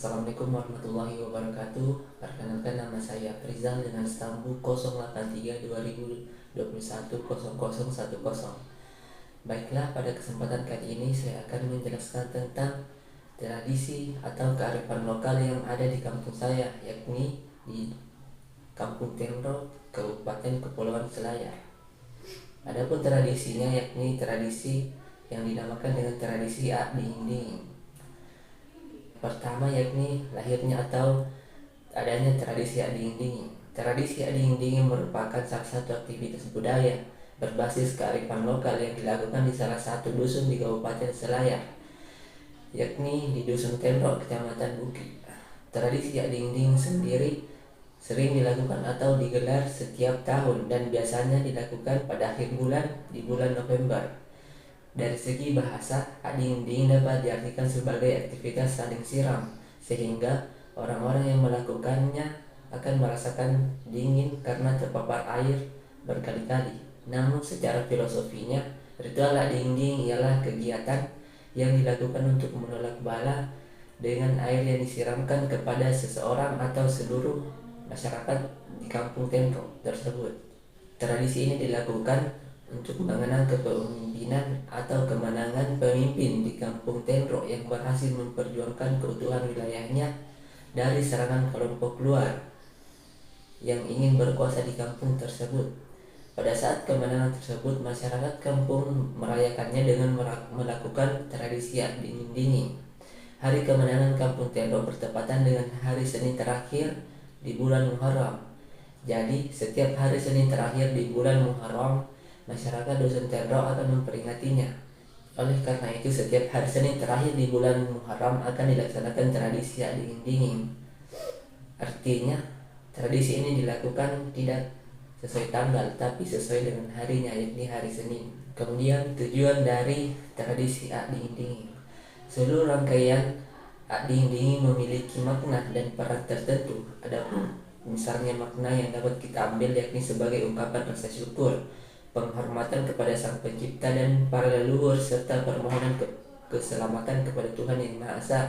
Assalamualaikum warahmatullahi wabarakatuh. Perkenalkan, nama saya Rizal dengan stambu 083 2021 0010. Baiklah, pada kesempatan kali ini saya akan menjelaskan tentang tradisi atau kearifan lokal yang ada di kampung saya, yakni di Kampung Tenro, Kabupaten Kepulauan Selayar. Adapun tradisinya yakni tradisi yang dinamakan dengan tradisi Dinding. Pertama yakni lahirnya atau adanya tradisi Dinding. Tradisi Dinding merupakan salah satu aktivitas budaya berbasis kearifan lokal yang dilakukan di salah satu dusun di Kabupaten Selayar, yakni di Dusun Tenro, Kecamatan Bukit. Tradisi Dinding sendiri sering dilakukan atau digelar setiap tahun dan biasanya dilakukan pada akhir bulan di bulan November. Dari segi bahasa, dinding dapat diartikan sebagai aktivitas saling siram, sehingga orang-orang yang melakukannya akan merasakan dingin karena terpapar air berkali-kali. Namun secara filosofinya, ritual dinding ialah kegiatan yang dilakukan untuk menolak bala dengan air yang disiramkan kepada seseorang atau seluruh masyarakat di kampung Tenro tersebut. Tradisi ini dilakukan untuk mengenang kepemimpinan atau kemenangan pemimpin di kampung Tenro yang berhasil memperjuangkan keutuhan wilayahnya dari serangan kelompok luar yang ingin berkuasa di kampung tersebut. Pada saat kemenangan tersebut, masyarakat kampung merayakannya dengan melakukan tradisi dinding. Hari kemenangan kampung Tenro bertepatan dengan hari Senin terakhir di bulan Muharram. Jadi, setiap hari Senin terakhir di bulan Muharram, masyarakat Dusun Tenro akan memperingatinya. Oleh karena itu, setiap hari Senin terakhir di bulan Muharram akan dilaksanakan tradisi dinding. Artinya, tradisi ini dilakukan tidak sesuai tanggal, tapi sesuai dengan harinya, yakni hari Senin. Kemudian, tujuan dari tradisi dinding. Seluruh rangkaian dinding memiliki makna dan peran tertentu. Adapun misalnya makna yang dapat kita ambil yakni sebagai ungkapan rasa syukur, penghormatan kepada Sang Pencipta dan para leluhur, serta permohonan keselamatan kepada Tuhan Yang Maha Esa.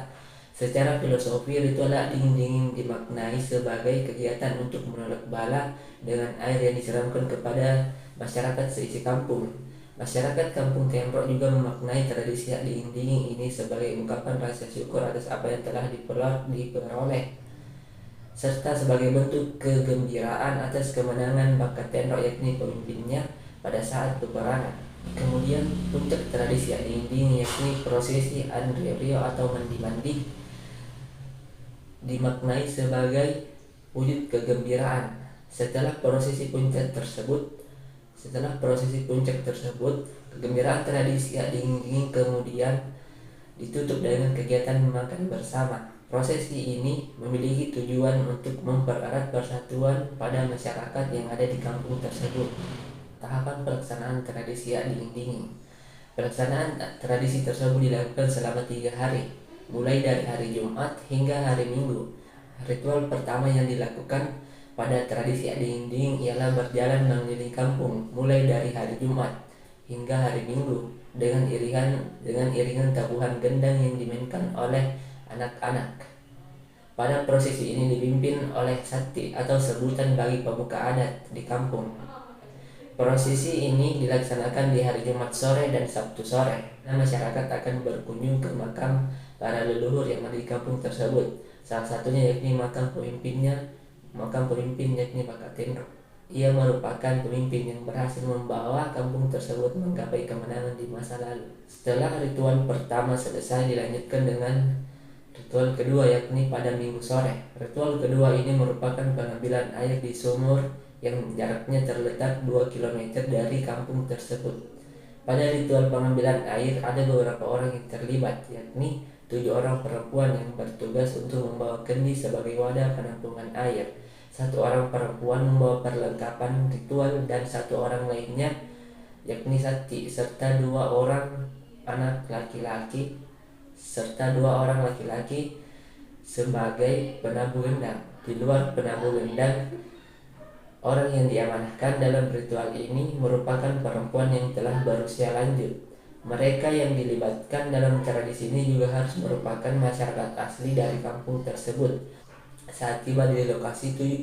Secara filosofi, ritual dinding dimaknai sebagai kegiatan untuk menolak bala dengan air yang disiramkan kepada masyarakat seisi kampung. Masyarakat Kampung Tenro juga memaknai tradisi dinding ini sebagai ungkapan rasa syukur atas apa yang telah diperoleh, serta sebagai bentuk kegembiraan atas kemenangan bangsa Tenro yakni pemimpinnya pada saat peperangan. Kemudian puncak tradisi dinding yakni prosesi Andrerio atau mandi-mandi dimaknai sebagai wujud kegembiraan. Setelah prosesi puncak tersebut, kegembiraan tradisi dinding kemudian ditutup dengan kegiatan makan bersama. Prosesi ini memiliki tujuan untuk mempererat persatuan pada masyarakat yang ada di kampung tersebut. Tahapan pelaksanaan tradisi dinding. Pelaksanaan tradisi tersebut dilakukan selama 3 hari, mulai dari hari Jumat hingga hari Minggu. Ritual pertama yang dilakukan pada tradisi dinding ialah berjalan mengelilingi kampung, mulai dari hari Jumat hingga hari Minggu dengan iringan tabuhan gendang yang dimainkan oleh anak-anak. Pada prosesi ini dipimpin oleh sakti atau sebutan bagi pemuka adat di kampung. Prosesi ini dilaksanakan di hari Jumat sore dan Sabtu sore. Masyarakat akan berkunjung ke makam para leluhur yang ada di kampung tersebut. Salah satunya yakni makam pemimpin yakni Baka Tenro. Ia merupakan pemimpin yang berhasil membawa kampung tersebut menggapai kemenangan di masa lalu. Setelah ritual pertama selesai, dilanjutkan dengan ritual kedua yakni pada Minggu sore. Ritual kedua ini merupakan pengambilan air di sumur yang jaraknya terletak 2 km dari kampung tersebut. Pada ritual pengambilan air ada beberapa orang yang terlibat, yakni 7 orang perempuan yang bertugas untuk membawa kendi sebagai wadah penampungan air. 1 orang perempuan membawa perlengkapan ritual dan 1 orang lainnya yakni sakti, serta 2 orang laki-laki sebagai penabuh gendang. Di luar penabuh gendang, orang yang diamanahkan dalam ritual ini merupakan perempuan yang telah berusia lanjut. Mereka yang dilibatkan dalam tradisi ini juga harus merupakan masyarakat asli dari kampung tersebut. Saat tiba di lokasi, tujuh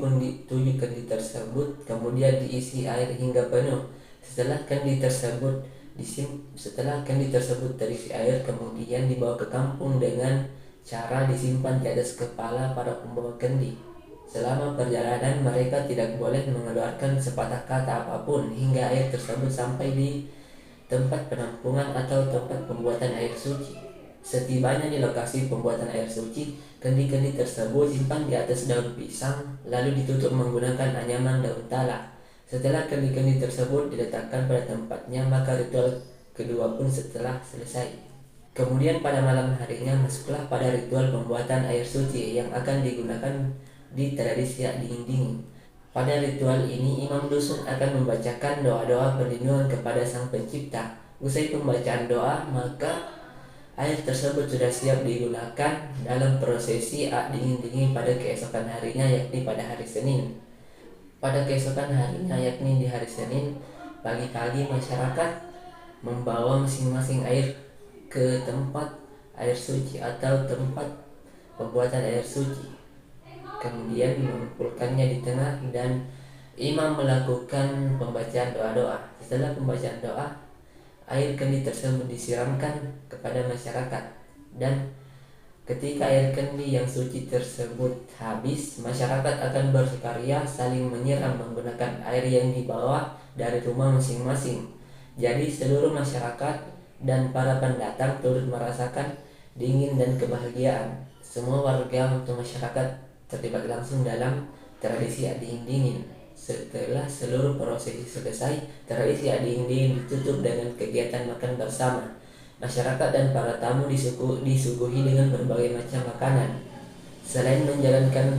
kendi tersebut kemudian diisi air hingga penuh. Setelah kendi tersebut terisi air, kemudian dibawa ke kampung dengan cara disimpan di atas kepala para pembawa kendi. Selama perjalanan, mereka tidak boleh mengeluarkan sepatah kata apapun hingga air tersebut sampai di tempat penampungan atau tempat pembuatan air suci. Setibanya di lokasi pembuatan air suci, kendi-kendi tersebut simpan di atas daun pisang, lalu ditutup menggunakan anyaman daun talak. Setelah kendi-kendi tersebut diletakkan pada tempatnya, maka ritual kedua pun setelah selesai. Kemudian pada malam harinya masuklah pada ritual pembuatan air suci yang akan digunakan di tradisi dingin-dingin. Pada ritual ini, imam dusun akan membacakan doa-doa perlindungan kepada Sang Pencipta. Usai pembacaan doa, maka air tersebut sudah siap digunakan dalam prosesi dingin-dingin pada keesokan harinya, yakni pada hari Senin. Pada keesokan harinya, yakni di hari Senin, pagi-pagi masyarakat membawa masing-masing air ke tempat air suci atau tempat pembuatan air suci. Kemudian mengumpulkannya di tengah dan imam melakukan pembacaan doa-doa. Setelah pembacaan doa, air kendi tersebut disiramkan kepada masyarakat, dan ketika air kendi yang suci tersebut habis, masyarakat akan bersukaria saling menyiram menggunakan air yang dibawa dari rumah masing-masing. Jadi seluruh masyarakat dan para pendatang turut merasakan dingin dan kebahagiaan. Semua warga atau masyarakat terlibat langsung dalam tradisi dingin-dingin. Setelah seluruh prosesi selesai, tradisi dingin-dingin ditutup dengan kegiatan makan bersama. Masyarakat dan para tamu disuguhi dengan berbagai macam makanan. Selain menjalankan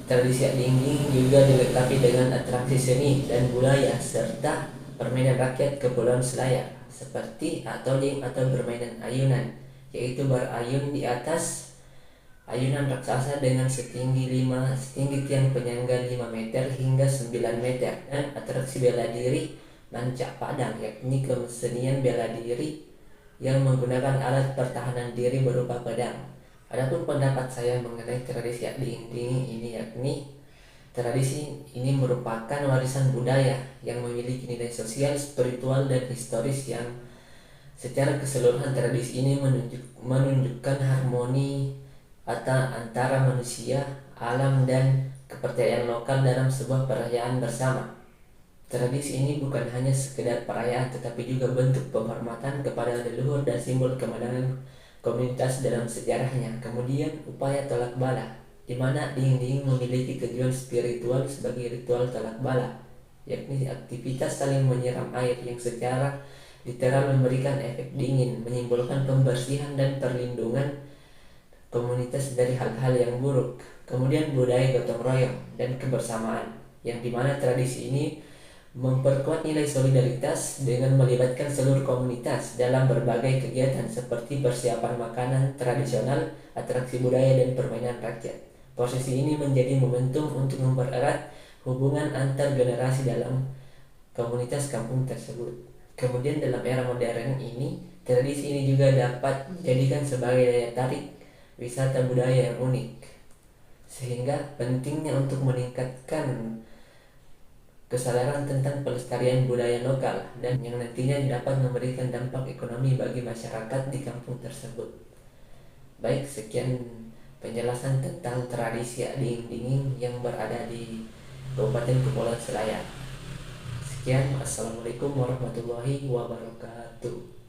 tradisi dingin-dingin, juga dilengkapi dengan atraksi seni dan budaya serta permainan rakyat Kepulauan Selayar seperti atoling atau permainan ayunan, yaitu berayun di atas ayunan raksasa dengan setinggi tiang penyangga 5 meter hingga 9 meter, dan atraksi bela diri Mancak Padang, yakni kesenian bela diri yang menggunakan alat pertahanan diri berupa pedang. Adapun pendapat saya mengenai tradisi dingin-dingin ini, yakni tradisi ini merupakan warisan budaya yang memiliki nilai sosial, spiritual, dan historis yang secara keseluruhan tradisi ini menunjukkan harmoni antara manusia, alam, dan kepercayaan lokal dalam sebuah perayaan bersama. Tradisi ini bukan hanya sekedar perayaan, tetapi juga bentuk penghormatan kepada leluhur dan simbol kemenangan komunitas dalam sejarahnya. Kemudian upaya tolak bala, di mana dingin-dingin memiliki tujuan spiritual sebagai ritual tolak bala, yakni aktivitas saling menyiram air yang secara literal memberikan efek dingin, menyimbolkan pembersihan dan perlindungan komunitas dari hal-hal yang buruk. Kemudian budaya gotong royong dan kebersamaan, yang dimana tradisi ini memperkuat nilai solidaritas dengan melibatkan seluruh komunitas dalam berbagai kegiatan seperti persiapan makanan tradisional, atraksi budaya, dan permainan rakyat. Prosesi ini menjadi momentum untuk mempererat hubungan antar generasi dalam komunitas kampung tersebut. Kemudian dalam era modern ini, tradisi ini juga dapat dijadikan sebagai daya tarik wisata budaya yang unik, sehingga pentingnya untuk meningkatkan kesadaran tentang pelestarian budaya lokal dan yang nantinya dapat memberikan dampak ekonomi bagi masyarakat di kampung tersebut. Baik, sekian penjelasan tentang tradisi dingin-dingin yang berada di Kabupaten Kepulauan Selayar. Sekian, assalamualaikum warahmatullahi wabarakatuh.